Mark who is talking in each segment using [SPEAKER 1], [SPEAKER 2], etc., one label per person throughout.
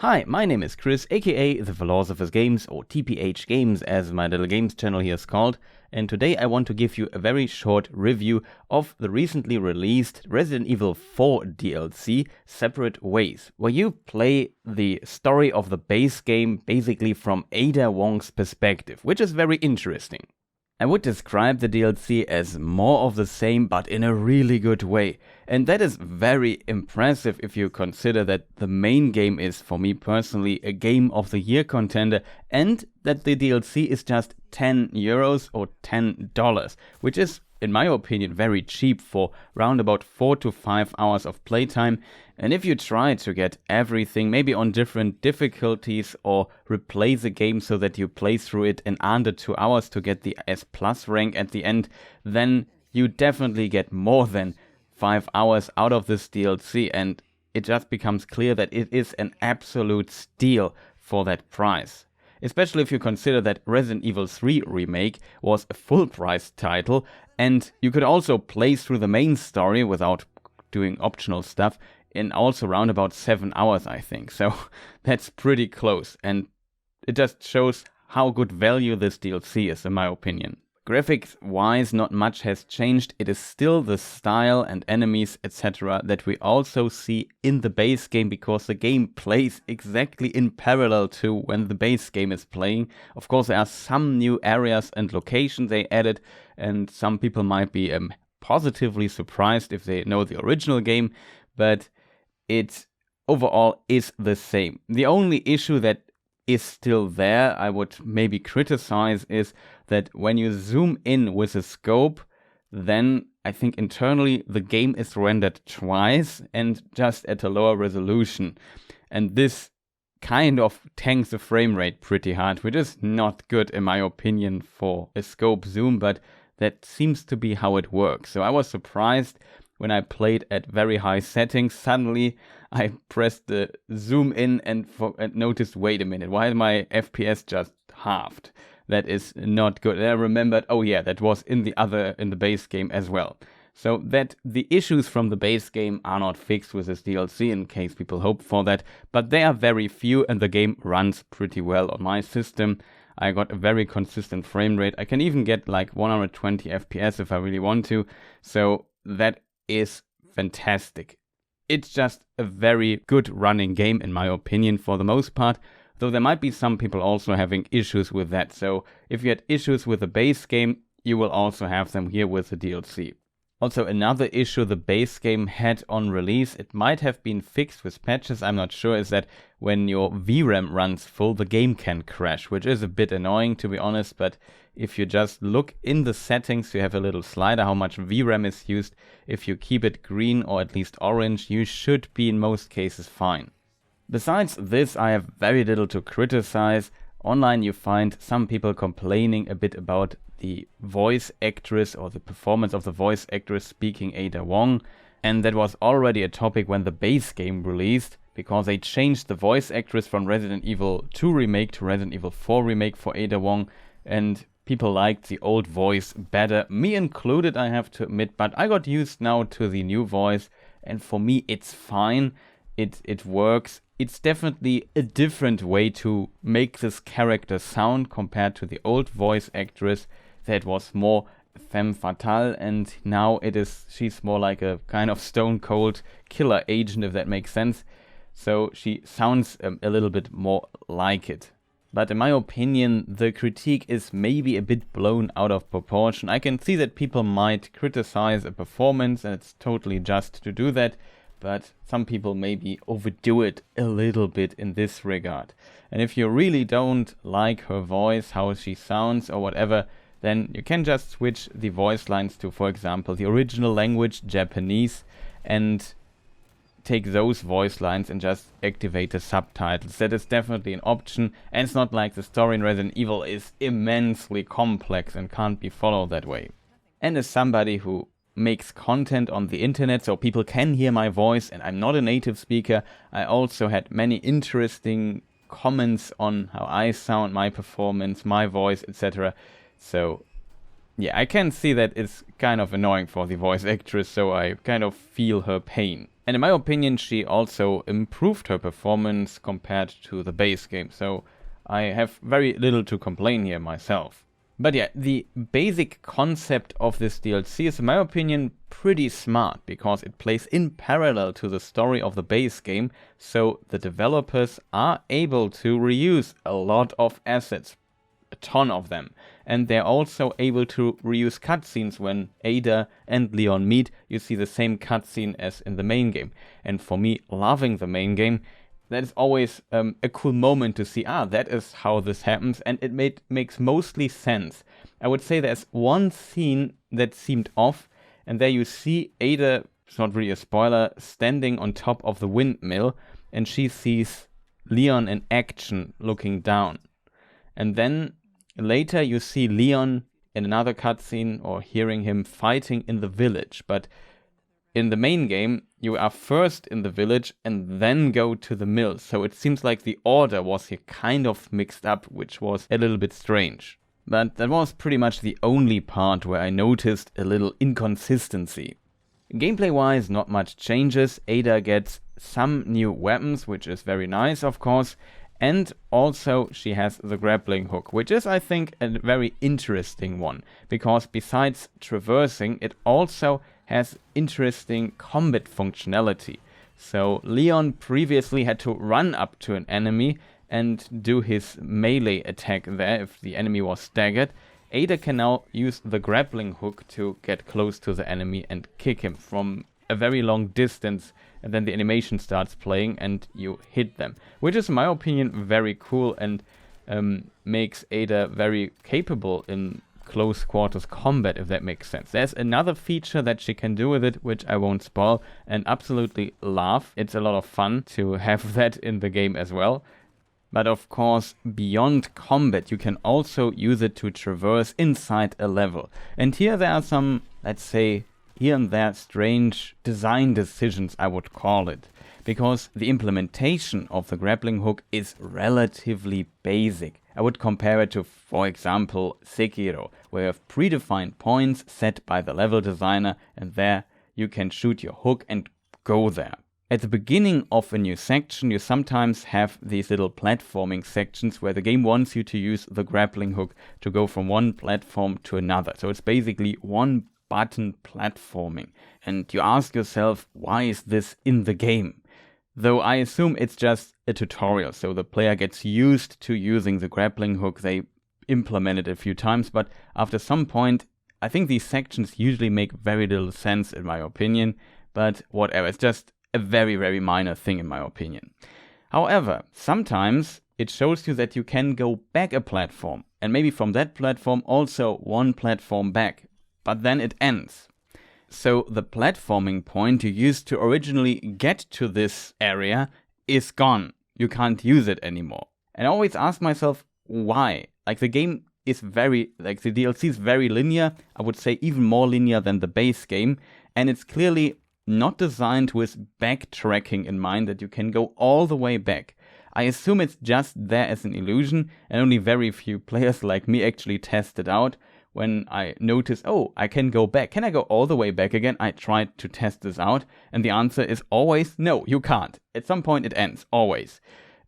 [SPEAKER 1] Hi, my name is Chris, aka The Philosopher's Games, or TPhGames as my little games channel here is called, and today I want to give you a very short review of the recently released Resident Evil 4 DLC, Separate Ways, where you play the story of the base game basically from Ada Wong's perspective, which is very interesting. I would describe the DLC as more of the same, but in a really good way. And that is very impressive if you consider that the main game is, for me personally, a Game of the Year contender, and that the DLC is just €10 or $10, which is, in my opinion, very cheap for round about 4 to 5 hours of playtime. And if you try to get everything, maybe on different difficulties, or replay the game so that you play through it in under 2 hours to get the S Plus rank at the end, then you definitely get more than 5 hours out of this DLC, and it just becomes clear that it is an absolute steal for that price. Especially if you consider that Resident Evil 3 Remake was a full price title, and you could also play through the main story without doing optional stuff in also around about 7 hours, I think. So that's pretty close, and it just shows how good value this DLC is, in my opinion. Graphics wise, not much has changed. It is still the style and enemies, etc. that we also see in the base game, because the game plays exactly in parallel to when the base game is playing. Of course, there are some new areas and locations they added, and some people might be positively surprised if they know the original game, but it overall is the same. The only issue that is still there, I would maybe criticize, is that when you zoom in with a scope, then I think internally the game is rendered twice and just at a lower resolution. And this kind of tanks the frame rate pretty hard, which is not good in my opinion for a scope zoom, but that seems to be how it works. So I was surprised when I played at very high settings. Suddenly I pressed the zoom in and noticed, wait a minute, why is my FPS just halved? That is not good. And I remembered, oh yeah, that was in the base game as well. So that the issues from the base game are not fixed with this DLC, in case people hope for that, but they are very few, and the game runs pretty well on my system. I got a very consistent frame rate. I can even get like 120 FPS if I really want to. So that is fantastic. It's just a very good running game in my opinion for the most part, though there might be some people also having issues with that. So if you had issues with the base game, you will also have them here with the DLC. Also, another issue the base game had on release, it might have been fixed with patches, I'm not sure, is that when your VRAM runs full, the game can crash, which is a bit annoying to be honest, but if you just look in the settings, you have a little slider how much VRAM is used. If you keep it green or at least orange, you should be in most cases fine. Besides this, I have very little to criticize. Online you find some people complaining a bit about the voice actress or the performance of the voice actress speaking Ada Wong, and that was already a topic when the base game released, because they changed the voice actress from Resident Evil 2 Remake to Resident Evil 4 Remake for Ada Wong, and people liked the old voice better, me included I have to admit, but I got used now to the new voice, and for me it's fine, it works. It's definitely a different way to make this character sound compared to the old voice actress that was more femme fatale, and now she's more like a kind of stone cold killer agent, if that makes sense. So she sounds a little bit more like it. But in my opinion, the critique is maybe a bit blown out of proportion. I can see that people might criticize a performance, and it's totally just to do that, but some people maybe overdo it a little bit in this regard. And if you really don't like her voice, how she sounds or whatever, then you can just switch the voice lines to, for example, the original language, Japanese, and take those voice lines and just activate the subtitles. That is definitely an option, and it's not like the story in Resident Evil is immensely complex and can't be followed that way. And as somebody who makes content on the internet so people can hear my voice, and I'm not a native speaker, I also had many interesting comments on how I sound, my performance, my voice, etc. So yeah, I can see that it's kind of annoying for the voice actress, so I kind of feel her pain. And in my opinion, she also improved her performance compared to the base game, so I have very little to complain here myself. But yeah, the basic concept of this DLC is, in my opinion, pretty smart, because it plays in parallel to the story of the base game, so the developers are able to reuse a lot of assets, a ton of them. And they're also able to reuse cutscenes. When Ada and Leon meet, you see the same cutscene as in the main game. And for me, loving the main game, that is always a cool moment to see, that is how this happens, and it makes mostly sense. I would say there's one scene that seemed off, and there you see Ada, it's not really a spoiler, standing on top of the windmill, and she sees Leon in action looking down. And then later you see Leon in another cutscene, or hearing him fighting in the village. But in the main game, you are first in the village and then go to the mill. So it seems like the order was here kind of mixed up, which was a little bit strange. But that was pretty much the only part where I noticed a little inconsistency. Gameplay-wise, not much changes. Ada gets some new weapons, which is very nice, of course. And also she has the grappling hook, which is, I think, a very interesting one, because besides traversing, it also has interesting combat functionality. So Leon previously had to run up to an enemy and do his melee attack there if the enemy was staggered. Ada can now use the grappling hook to get close to the enemy and kick him from a very long distance, and then the animation starts playing and you hit them, which is, in my opinion, very cool, and makes Ada very capable in close quarters combat, if that makes sense. There's another feature that she can do with it, which I won't spoil, and absolutely love. It's a lot of fun to have that in the game as well. But of course, beyond combat, you can also use it to traverse inside a level. And here there are some, let's say, here and there strange design decisions, I would call it, because the implementation of the grappling hook is relatively basic. I would compare it to, for example, Sekiro, where you have predefined points set by the level designer, and there you can shoot your hook and go there. At the beginning of a new section, you sometimes have these little platforming sections where the game wants you to use the grappling hook to go from one platform to another. So it's basically one button platforming. And you ask yourself, why is this in the game? Though I assume it's just a tutorial, so the player gets used to using the grappling hook. They implement it a few times, but after some point, I think these sections usually make very little sense in my opinion, but whatever, it's just a very, very minor thing in my opinion. However, sometimes it shows you that you can go back a platform, and maybe from that platform also one platform back. But then it ends. So the platforming point you used to originally get to this area is gone. You can't use it anymore. And I always ask myself, why? Like, the game is the DLC is very linear. I would say even more linear than the base game. And it's clearly not designed with backtracking in mind, that you can go all the way back. I assume it's just there as an illusion, and only very few players like me actually test it out. When I notice, I can go back. Can I go all the way back again? I tried to test this out, and the answer is always no, you can't. At some point it ends, always.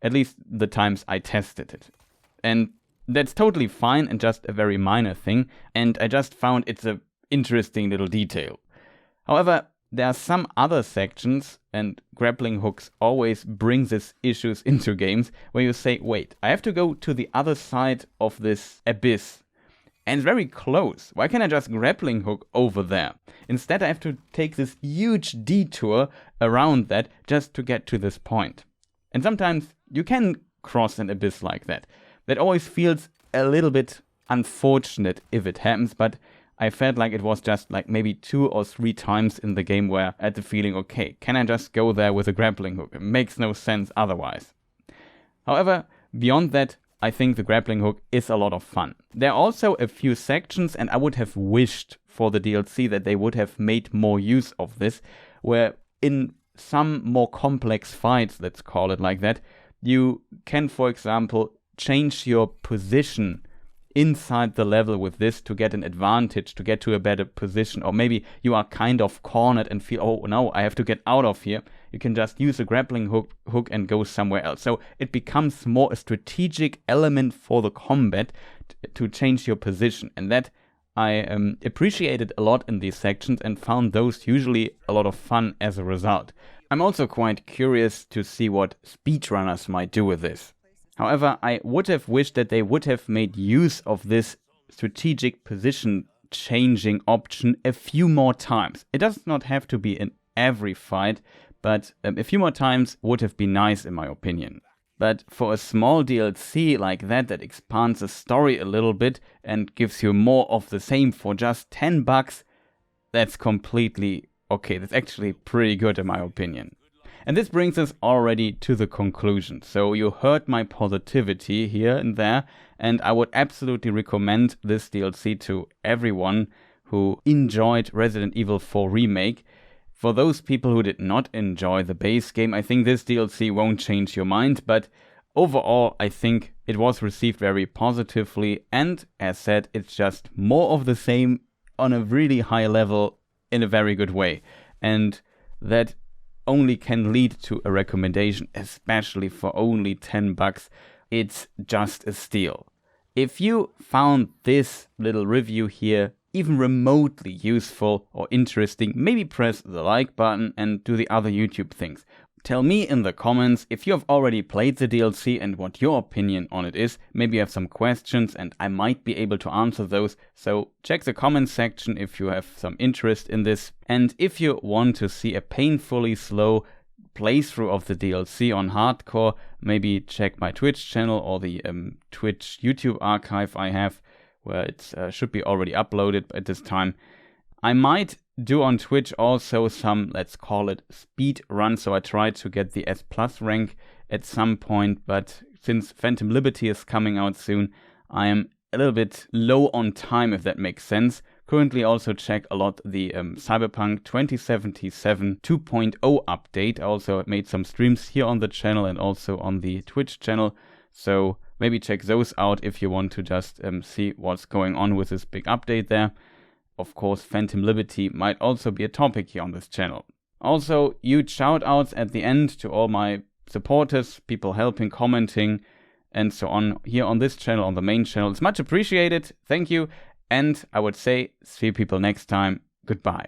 [SPEAKER 1] At least the times I tested it. And that's totally fine and just a very minor thing, and I just found it's an interesting little detail. However, there are some other sections, and grappling hooks always bring these issues into games, where you say, wait, I have to go to the other side of this abyss. And it's very close. Why can't I just grappling hook over there? Instead, I have to take this huge detour around that just to get to this point. And sometimes you can cross an abyss like that. That always feels a little bit unfortunate if it happens, but I felt like it was just like maybe 2 or 3 times in the game where I had the feeling, okay, can I just go there with a grappling hook? It makes no sense otherwise. However, beyond that, I think the grappling hook is a lot of fun. There are also a few sections, and I would have wished for the DLC that they would have made more use of this, where in some more complex fights, let's call it like that, you can, for example, change your position inside the level with this to get an advantage, to get to a better position, or maybe you are kind of cornered and feel, oh no, I have to get out of here. You can just use a grappling hook and go somewhere else. So it becomes more a strategic element for the combat to change your position, and that I appreciated a lot in these sections and found those usually a lot of fun as a result. I'm also quite curious to see what speedrunners might do with this. However, I would have wished that they would have made use of this strategic position changing option a few more times. It does not have to be in every fight, but a few more times would have been nice in my opinion. But for a small DLC like that expands the story a little bit and gives you more of the same for just $10, that's completely okay. That's actually pretty good in my opinion. And this brings us already to the conclusion. So you heard my positivity here and there, and I would absolutely recommend this DLC to everyone who enjoyed Resident Evil 4 Remake. For those people who did not enjoy the base game, I think this DLC won't change your mind, but overall I think it was received very positively, and as said, it's just more of the same on a really high level in a very good way. And that only can lead to a recommendation, especially for only $10. It's just a steal. If you found this little review here even remotely useful or interesting, maybe press the like button and do the other YouTube things. Tell me in the comments if you have already played the DLC and what your opinion on it is. Maybe you have some questions and I might be able to answer those. So check the comment section if you have some interest in this. And if you want to see a painfully slow playthrough of the DLC on hardcore, maybe check my Twitch channel or the Twitch YouTube archive I have, where it should be already uploaded at this time. I might do on Twitch also some, let's call it, speed run, so I tried to get the S+ rank at some point, but since Phantom Liberty is coming out soon, I am a little bit low on time, if that makes sense. Currently also check a lot the Cyberpunk 2077 2.0 update. I also made some streams here on the channel and also on the Twitch channel, so maybe check those out if you want to just see what's going on with this big update there. Of course, Phantom Liberty might also be a topic here on this channel. Also, huge shout outs at the end to all my supporters, people helping, commenting, and so on here on this channel, on the main channel. It's much appreciated. Thank you. And I would say, see people next time. Goodbye.